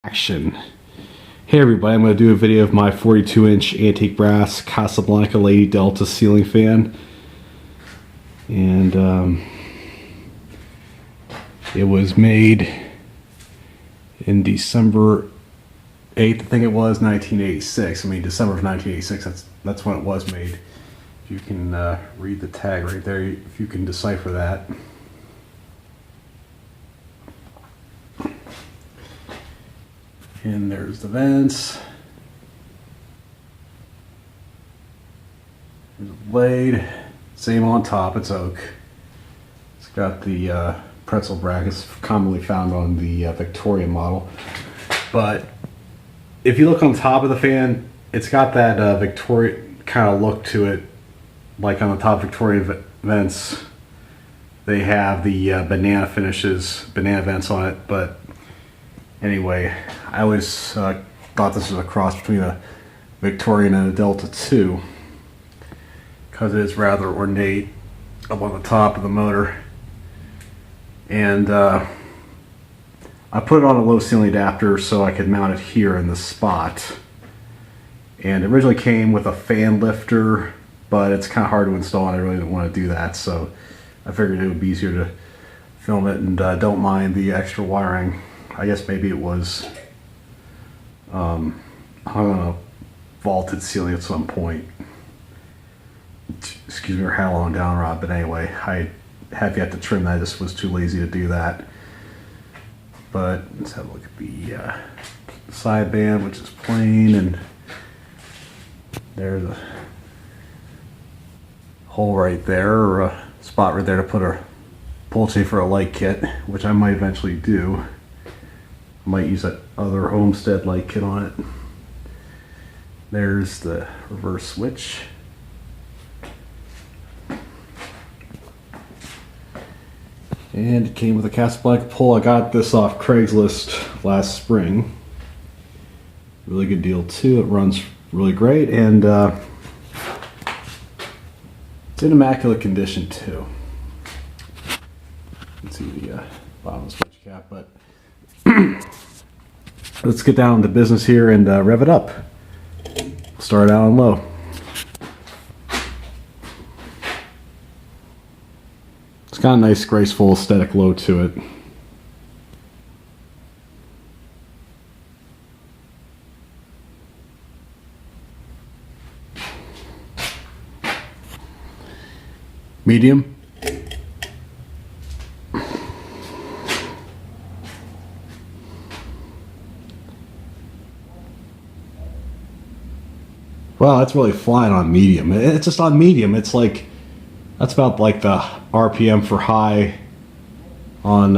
Action. Hey everybody, I'm going to do a video of my 42-inch antique brass Casablanca Lady Delta ceiling fan. And it was made in December 8th, I think it was, 1986. I mean, December of 1986, that's when it was made. If you can read the tag right there, if you can decipher that. And there's the vents. There's a blade. Same on top, it's oak. It's got the pretzel brackets commonly found on the Victorian model. But if you look on top of the fan, it's got that Victorian kind of look to it. Like on the top Victorian vents, they have the banana finishes, banana vents on it. But anyway, I always thought this was a cross between a Victorian and a Delta 2 because it is rather ornate up on the top of the motor. And I put it on a low ceiling adapter so I could mount it here in the spot. And it originally came with a fan lifter, but it's kind of hard to install and I really didn't want to do that, so I figured it would be easier to film it and don't mind the extra wiring. I guess maybe it was hung on a vaulted ceiling at some point. Excuse me, or had a long down rod, but anyway, I have yet to trim that. I just was too lazy to do that. But let's have a look at the sideband, which is plain, and there's a hole right there, or a spot right there to put a pull chain for a light kit, which I might eventually do. I might use that other Homestead light kit on it. There's the reverse switch. And it came with a Casablanca pull. I got this off Craigslist last spring. Really good deal too. It runs really great, and it's in immaculate condition too. You can see the bottom of the switch cap, but let's get down to business here and rev it up. Start out on low. It's got a nice, graceful, aesthetic low to it. Medium. Wow, that's really flying on medium. It's just on medium. It's like, that's about like the RPM for high on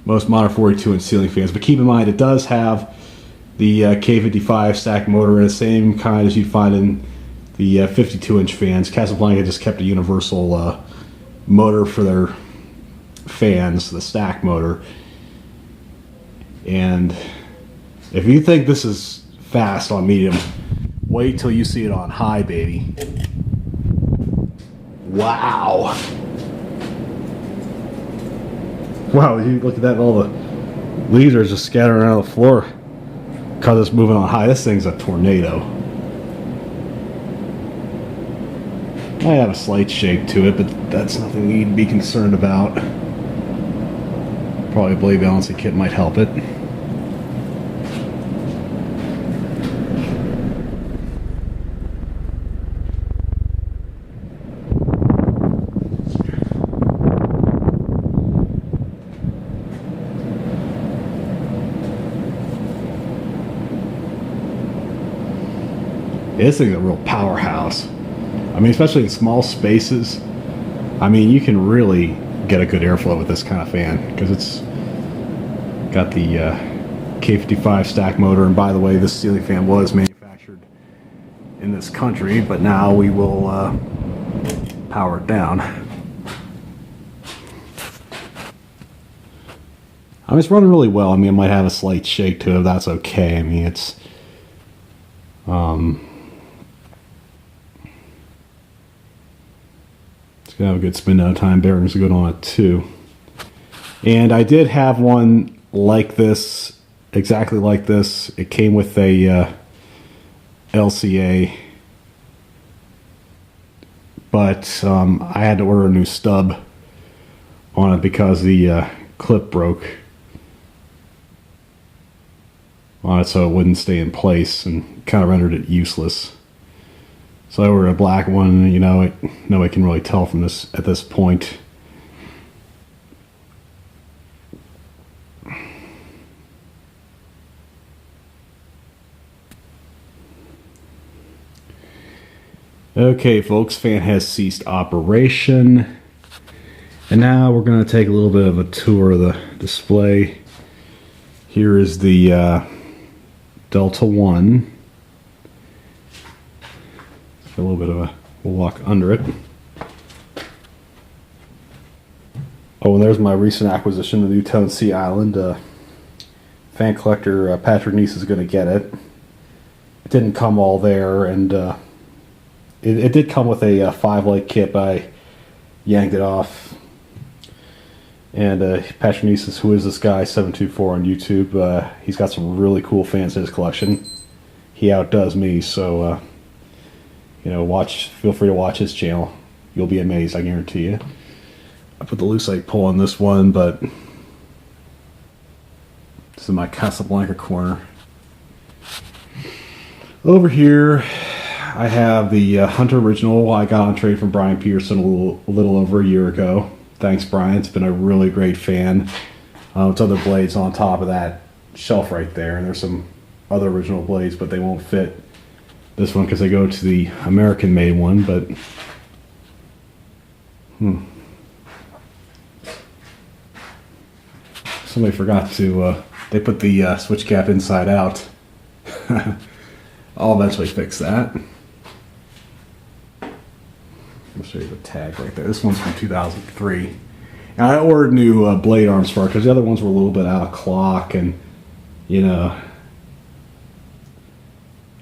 most modern 42-inch ceiling fans. But keep in mind, it does have the K55 stack motor, in the same kind as you'd find in the 52-inch fans. Casablanca just kept a universal motor for their fans, the stack motor. And if you think this is fast on medium, wait till you see it on high, baby. Wow. Wow, you look at that, all the leaves are just scattering around the floor because it's moving on high. This thing's a tornado. I have a slight shake to it, but that's nothing you need to be concerned about. Probably a blade balancing kit might help it. This thing's a real powerhouse. I mean, especially in small spaces. I mean, you can really get a good airflow with this kind of fan because it's got the K55 stack motor. And by the way, this ceiling fan was manufactured in this country, but now we will power it down. I mean, it's running really well. I mean, it might have a slight shake to it. That's okay. I mean, it's it's gonna have a good spin down time. Bearings are good on it too. And I did have one like this exactly like this. It came with a LCA, but I had to order a new stub on it because the clip broke on it, so it wouldn't stay in place and kind of rendered it useless. So I ordered a black one. You know, nobody can really tell from this at this point. Okay, folks, fan has ceased operation. And now we're going to take a little bit of a tour of the display. Here is the Delta 1. A little bit of a, we'll walk under it. Oh, and there's my recent acquisition, the Newtown Sea Island. Fan collector Patrick Nice is going to get it. It didn't come all there, and it did come with a 5-light kit, but I yanked it off. And Patrick Nice, who is this guy, 724 on YouTube, he's got some really cool fans in his collection. He outdoes me, so you know, feel free to watch his channel. You'll be amazed, I guarantee you. I put the lucite pull on this one, but this is my Casablanca corner. Over here, I have the Hunter Original I got on trade from Brian Peterson a little over a year ago. Thanks, Brian. It's been a really great fan. It's other blades on top of that shelf right there, and there's some other original blades, but they won't fit this one because they go to the American-made one. But somebody forgot to. They put the switch cap inside out. I'll eventually fix that. I'll show you the tag right there. This one's from 2003. And I ordered new blade arms for it because the other ones were a little bit out of clock, and you know,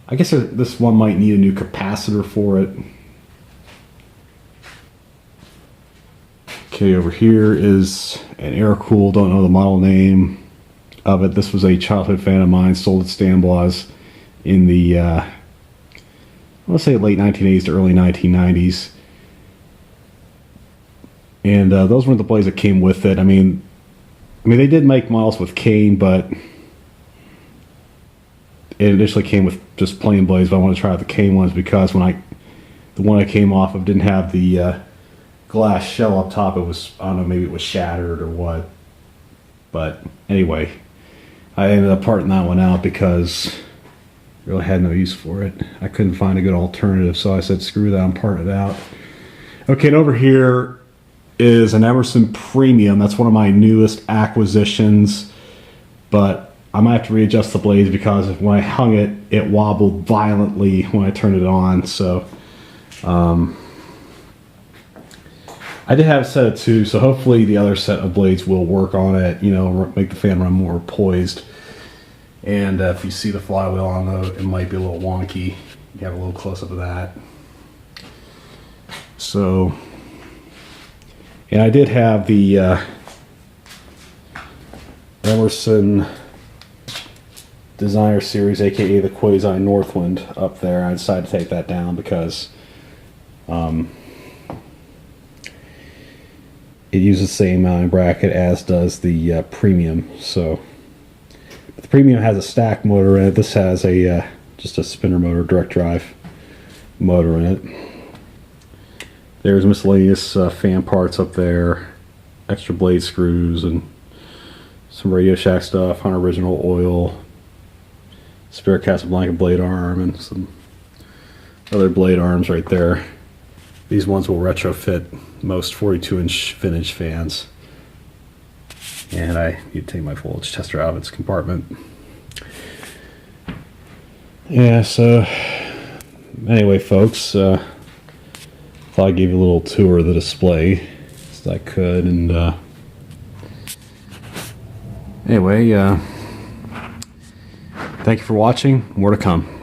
I guess this one might need a new capacitor for it. Okay, over here is an air-cooled, don't know the model name of it. This was a childhood fan of mine, sold at Stanbla's in the, let's say late 1980s to early 1990s. And those weren't the blades that came with it. I mean, they did make models with cane, but it initially came with just plain blades. But I want to try out the cane ones because the one I came off of didn't have the glass shell up top. It was, I don't know, maybe it was shattered or what. But anyway, I ended up parting that one out because I really had no use for it. I couldn't find a good alternative, so I said, screw that, I'm parting it out. Okay, and over here is an Emerson Premium. That's one of my newest acquisitions, but I might have to readjust the blades because when I hung it, it wobbled violently when I turned it on. So I did have a set of two, so hopefully the other set of blades will work on it, you know, make the fan run more poised. And if you see the flywheel on though, it might be a little wonky. You have a little close-up of that. So, and I did have the Emerson Designer Series, aka the Quasi Northwind, up there. I decided to take that down because it uses the same mounting bracket as does the Premium. So the Premium has a stack motor in it. This has a just a spinner motor, direct drive motor in it. There's miscellaneous fan parts up there, extra blade screws, and some Radio Shack stuff, Hunter Original oil, spare Casablanca blade arm, and some other blade arms right there. These ones will retrofit most 42-inch vintage fans. And I need to take my voltage tester out of its compartment. Yeah, so anyway, folks, thought I'd give you a little tour of the display as I could. And anyway, thank you for watching. More to come.